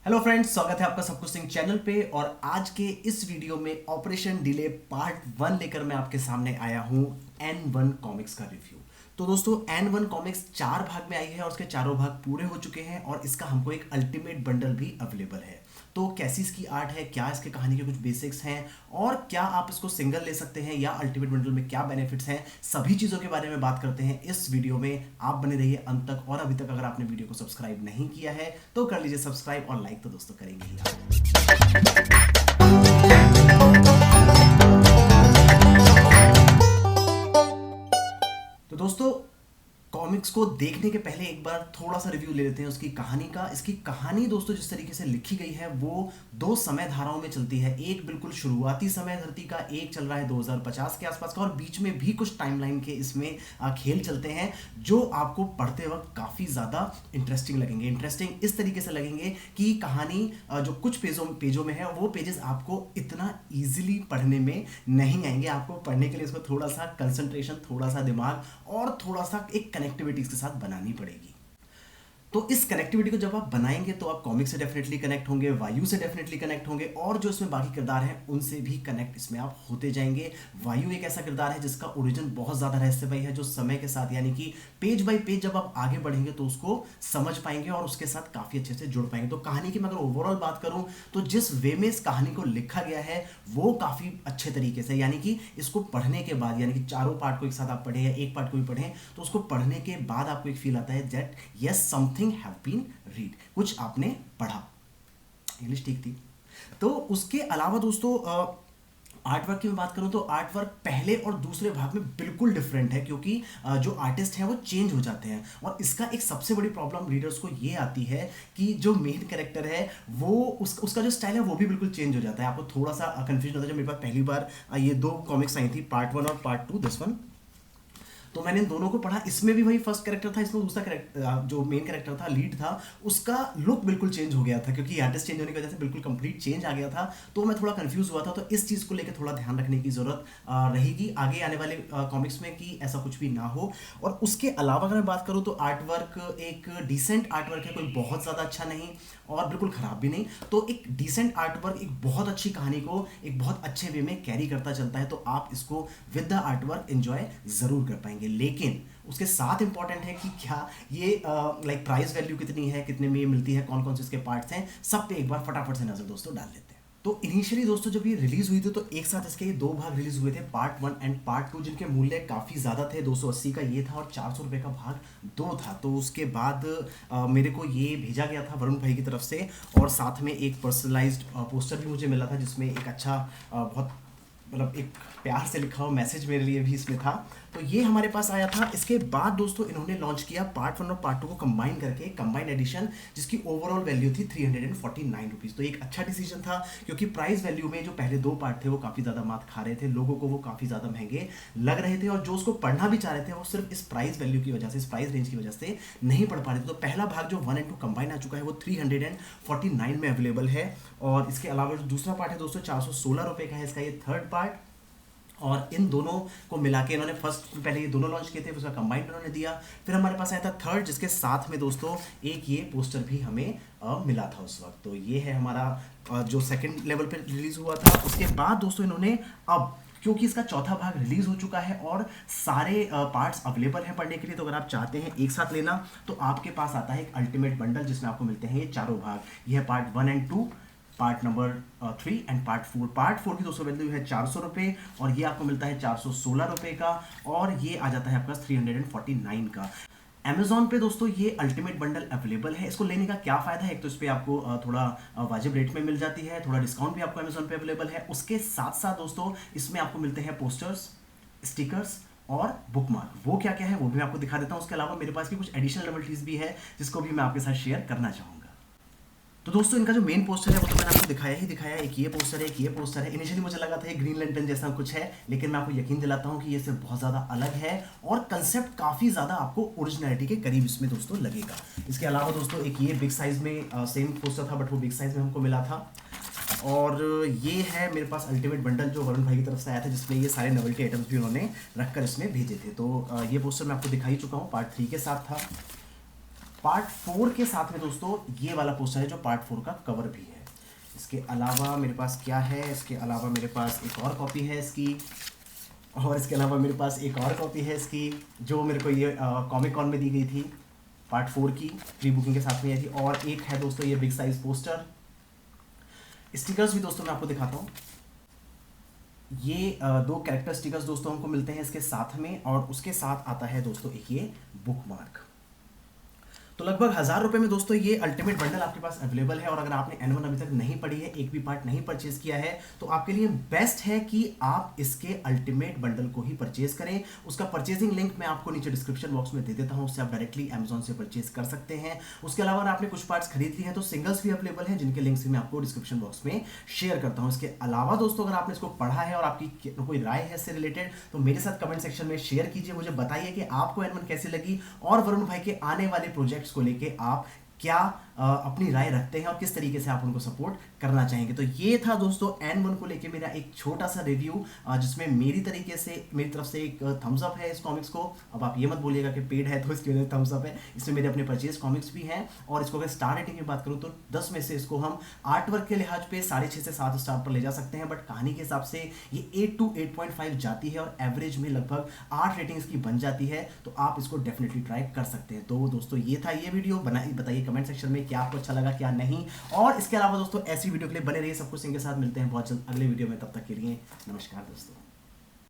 Hello friends, स्वागत है आपका सब कुछ सिंह चैनल पे। और आज के इस वीडियो में ऑपरेशन डिले पार्ट 1 लेकर मैं आपके सामने आया हूँ N1 कॉमिक्स का रिव्यू। तो दोस्तों, N1 कॉमिक्स 4 भाग में आई है और उसके चारों भाग पूरे हो चुके हैं और इसका हमको एक अल्टीमेट बंडल भी अवेलेबल है। तो कैसी इसकी आर्ट है, क्या इसके कहानी के कुछ बेसिक्स हैं और क्या आप इसको सिंगल ले सकते हैं या अल्टीमेट बंडल में क्या बेनिफिट्स हैं, सभी चीज़ों के बारे में बात करते हैं इस वीडियो में। आप बने रहिए अंत तक। और अभी तक अगर आपने वीडियो को सब्सक्राइब नहीं किया है तो कर लीजिए सब्सक्राइब, और लाइक तो दोस्तों करेंगे ही तो दोस्तों, कॉमिक्स को देखने के पहले एक बार थोड़ा सा रिव्यू ले लेते हैं उसकी कहानी का। इसकी कहानी दोस्तों जिस तरीके से लिखी गई है वो दो समय धाराओं में चलती है। एक बिल्कुल शुरुआती समय धरती का, एक चल रहा है 2050 के आसपास का, और बीच में भी कुछ टाइमलाइन के इसमें खेल चलते हैं जो आपको पढ़ते वक्त काफ़ी ज़्यादा इंटरेस्टिंग लगेंगे। इंटरेस्टिंग इस तरीके से लगेंगे कि कहानी जो कुछ पेजों में है वो पेजेस आपको इतना ईजिली पढ़ने में नहीं आएंगे। आपको पढ़ने के लिए इसको थोड़ा सा कंसंट्रेशन, थोड़ा सा दिमाग और थोड़ा सा एक कनेक्टिविटी इसके साथ बनानी पड़ेगी। तो इस कनेक्टिविटी को जब आप बनाएंगे तो आप कॉमिक से डेफिनेटली कनेक्ट होंगे, वायु से डेफिनेटली कनेक्ट होंगे, और जो इसमें बाकी किरदार हैं उनसे भी कनेक्ट इसमें आप होते जाएंगे। वायु एक ऐसा किरदार है जिसका ओरिजिन बहुत ज़्यादा रहस्यमय है, जो समय के साथ यानी कि पेज बाय पेज जब आप आगे बढ़ेंगे तो उसको समझ पाएंगे और उसके साथ काफ़ी अच्छे से जुड़ पाएंगे। तो कहानी की मैं अगर ओवरऑल बात करूँ तो जिस वे में इस कहानी को लिखा गया है वो काफ़ी अच्छे तरीके से, यानी कि इसको पढ़ने के बाद, यानी कि चारों पार्ट को एक साथ आप पढ़ें या एक पार्ट को भी पढ़ें तो उसको पढ़ने के बाद आपको एक फील आता है that yes something have been read, कुछ आपने पढ़ा। इंग्लिश ठीक थी। तो उसके अलावा दोस्तों, आर्ट वर्क की मैं बात करूं तो आर्ट वर्क पहले और दूसरे भाग में बिल्कुल डिफरेंट है, क्योंकि जो आर्टिस्ट हैं वो चेंज हो जाते हैं। और इसका एक सबसे बड़ी प्रॉब्लम रीडर्स को ये आती है कि जो मेन कैरेक्टर है वो उसका जो स्टाइल है वो भी बिल्कुल चेंज हो जाता है। आपको थोड़ा सा कंफ्यूजन होता है। जब मेरे पास पहली बार ये दो कॉमिक्स आई थी, पार्ट 1 और पार्ट 2, दिस वन, तो मैंने इन दोनों को पढ़ा। इसमें भी वही फर्स्ट कैरेक्टर था, इसमें दूसरा कैरेक्टर, जो मेन कैरेक्टर था, लीड था, उसका लुक बिल्कुल चेंज हो गया था क्योंकि आर्टिस्ट चेंज होने की वजह से बिल्कुल कंप्लीट चेंज आ गया था। तो मैं थोड़ा कंफ्यूज हुआ था। तो इस चीज़ को लेकर थोड़ा ध्यान रखने की ज़रूरत रहेगी आगे आने वाले कॉमिक्स में कि ऐसा कुछ भी ना हो। और उसके अलावा अगर मैं बात करूँ तो आर्ट वर्क एक डिसेंट आर्ट वर्क है, कोई बहुत ज़्यादा अच्छा नहीं और बिल्कुल ख़राब भी नहीं। तो एक डिसेंट आर्ट वर्क एक बहुत अच्छी कहानी को एक बहुत अच्छे वे में कैरी करता चलता है। तो आप इसको with the art work enjoy ज़रूर कर पाएंगे। लेकिन उसके साथ इंपॉर्टेंट है कि क्या ये लाइक प्राइस वैल्यू कितनी है, कितने में ये मिलती है, कौन कौन से इसके पार्ट्स हैं, सब पे एक बार फटाफट से नजर दोस्तों डाल लेते हैं। तो इनिशियली दोस्तों जब ये रिलीज हुई थी तो एक साथ इसके ये दो भाग रिलीज हुए थे, पार्ट 1 एंड पार्ट 2, जिनके मूल्य काफ़ी ज़्यादा थे। 280 का ये था और 400 रुपये का भाग 2 था। तो उसके बाद मेरे को ये भेजा गया था वरुण भाई की तरफ से, और साथ में एक पर्सनलाइज्ड पोस्टर भी मुझे मिला था जिसमें एक अच्छा बहुत मतलब एक प्यार से लिखा हुआ मैसेज मेरे लिए भी इसमें था। तो ये हमारे पास आया था। इसके बाद दोस्तों इन्होंने लॉन्च किया पार्ट 1 और पार्ट 2 को कंबाइन करके कंबाइंड एडिशन, जिसकी ओवरऑल वैल्यू थी 349 रुपीज़। तो एक अच्छा डिसीजन था क्योंकि प्राइस वैल्यू में जो पहले दो पार्ट थे वो काफ़ी ज़्यादा मात खा रहे थे, लोगों को वो काफ़ी ज़्यादा महंगे लग रहे थे, और जो उसको पढ़ना भी चाह रहे थे वो सिर्फ इस प्राइस वैल्यू की वजह से, इस प्राइस रेंज की वजह से नहीं पढ़ पा रहे थे। तो पहला भाग जो 1 एंड 2 कंबाइन आ चुका है वो 349 में अवेलेबल है। और इसके अलावा जो दूसरा पार्ट है दोस्तों 416 रुपये का है इसका ये थर्ड पार्ट। और इन दोनों को मिला के इन्होंने फर्स्ट पहले ये दोनों लॉन्च किए थे, उसका कंबाइंड इन्होंने दिया। फिर हमारे पास आया था थर्ड, जिसके साथ में दोस्तों एक ये पोस्टर भी हमें मिला था उस वक्त। तो ये है हमारा जो सेकंड लेवल पे रिलीज हुआ था। उसके बाद दोस्तों इन्होंने अब, क्योंकि इसका चौथा भाग रिलीज हो चुका है और सारे पार्ट्स अवेलेबल हैं पढ़ने के लिए, तो अगर आप चाहते हैं एक साथ लेना तो आपके पास आता है एक अल्टीमेट बंडल जिसमें आपको मिलते हैं ये चारों भाग। ये है part 1 and 2, part number 3 and part 4। Part 4 की दोस्तों वैल्यू है 400 रुपये और ये आपको मिलता है 416 रुपये का, और ये आ जाता है आपका 349 का। अमेजॉन पे दोस्तों ये अल्टीमेट बंडल अवेलेबल है। इसको लेने का क्या फ़ायदा है, एक तो इस पर आपको थोड़ा वाजिब रेट में मिल जाती है, थोड़ा डिस्काउंट भी आपको अमेजॉन पे अवेलेबल है। उसके साथ साथ दोस्तों इसमें आपको मिलते हैं पोस्टर्स, स्टिकर्स और बुकमार्क। वो क्या क्या है वो भी मैं आपको दिखा देता हूँ। उसके अलावा मेरे पास की कुछ एडिशनल नोवेल्टीज भी है जिसको भी मैं आपके साथ शेयर करना चाहूँगा। तो दोस्तों इनका जो मेन पोस्टर है वो तो मैंने आपको दिखाया ही दिखाया। एक ये पोस्टर है, एक ये पोस्टर है। इनिशियली मुझे लगा था ये ग्रीन लैंटर्न जैसा कुछ है, लेकिन मैं आपको यकीन दिलाता हूँ कि ये सिर्फ बहुत ज़्यादा अलग है और कंसेप्ट काफ़ी ज़्यादा आपको ओरिजिनलिटी के करीब इसमें दोस्तों लगेगा। इसके अलावा दोस्तों एक ये बिग साइज़ में सेम पोस्टर था, बट वो बिग साइज़ में हमको मिला था। और ये है मेरे पास अल्टीमेट बंडल जो वरुण भाई की तरफ से आया था, जिसमें ये सारे नोवेल्टी आइटम्स भी उन्होंने रखकर इसमें भेजे थे। तो ये पोस्टर मैं आपको दिखा ही चुका हूँ, पार्ट 3 के साथ था। पार्ट 4 के साथ में दोस्तों ये वाला पोस्टर है जो पार्ट 4 का कवर भी है। इसके अलावा मेरे पास क्या है, इसके अलावा मेरे पास एक और कॉपी है इसकी, और इसके अलावा मेरे पास एक और कॉपी है इसकी जो मेरे को ये कॉमिक कॉन में दी गई थी, पार्ट 4 की प्री बुकिंग के साथ में आई थी। और एक है दोस्तों ये बिग साइज पोस्टर। स्टिकर्स भी दोस्तों मैं आपको दिखाता हूँ। ये दो कैरेक्टर स्टिकर्स दोस्तों हमको मिलते हैं इसके साथ में, और उसके साथ आता है दोस्तों एक ये बुक मार्क। तो लगभग 1000 रुपये में दोस्तों ये अल्टीमेट बंडल आपके पास अवेलेबल है। और अगर आपने N1 अभी तक नहीं पढ़ी है, एक भी पार्ट नहीं परचेज किया है, तो आपके लिए बेस्ट है कि आप इसके अल्टीमेट बंडल को ही परचेज करें। उसका परचेजिंग लिंक मैं आपको नीचे डिस्क्रिप्शन बॉक्स में दे देता हूं, उससे आप डायरेक्टली अमेजॉन से परचेज कर सकते हैं। उसके अलावा अगर आपने कुछ पार्ट्स खरीद लिए हैं तो सिंगल्स भी अवेलेबल हैं, जिनके लिंक्स भी मैं आपको डिस्क्रिप्शन बॉक्स में शेयर करता हूँ। इसके अलावा दोस्तों अगर आपने इसको पढ़ा है और आपकी कोई राय है इससे रिलेटेड, तो मेरे साथ कमेंट सेक्शन में शेयर कीजिए, मुझे बताइए कि आपको N1 कैसी लगी, और वरुण भाई के आने वाले प्रोजेक्ट्स को लेके आप क्या अपनी राय रखते हैं और किस तरीके से आप उनको सपोर्ट करना चाहेंगे। तो ये था दोस्तों N1 को लेके मेरा एक छोटा सा रिव्यू, जिसमें मेरी तरफ से एक थम्स अप है इस कॉमिक्स को। अब आप ये मत बोलिएगा कि पेड है तो इसकी वजह से थम्स अप है, इसमें मेरे अपने परचेज कॉमिक्स भी हैं। और इसको अगर स्टार रेटिंग की बात करूँ तो 10 में से इसको हम आर्ट वर्क के लिहाज पे 6.5 से 7 स्टार पर ले जा सकते हैं, बट कहानी के हिसाब से ये 8 to 8.5 जाती है, और एवरेज में लगभग 8 रेटिंग इसकी बन जाती है। तो आप इसको डेफिनेटली ट्राई कर सकते हैं। तो दोस्तों ये था ये वीडियो, बताइए कमेंट सेक्शन में क्या आपको अच्छा लगा क्या नहीं। और इसके अलावा दोस्तों ऐसी वीडियो के लिए बने रहिए, सब कुछ इनके साथ मिलते हैं बहुत जल्द अगले वीडियो में। तब तक के लिए नमस्कार दोस्तों।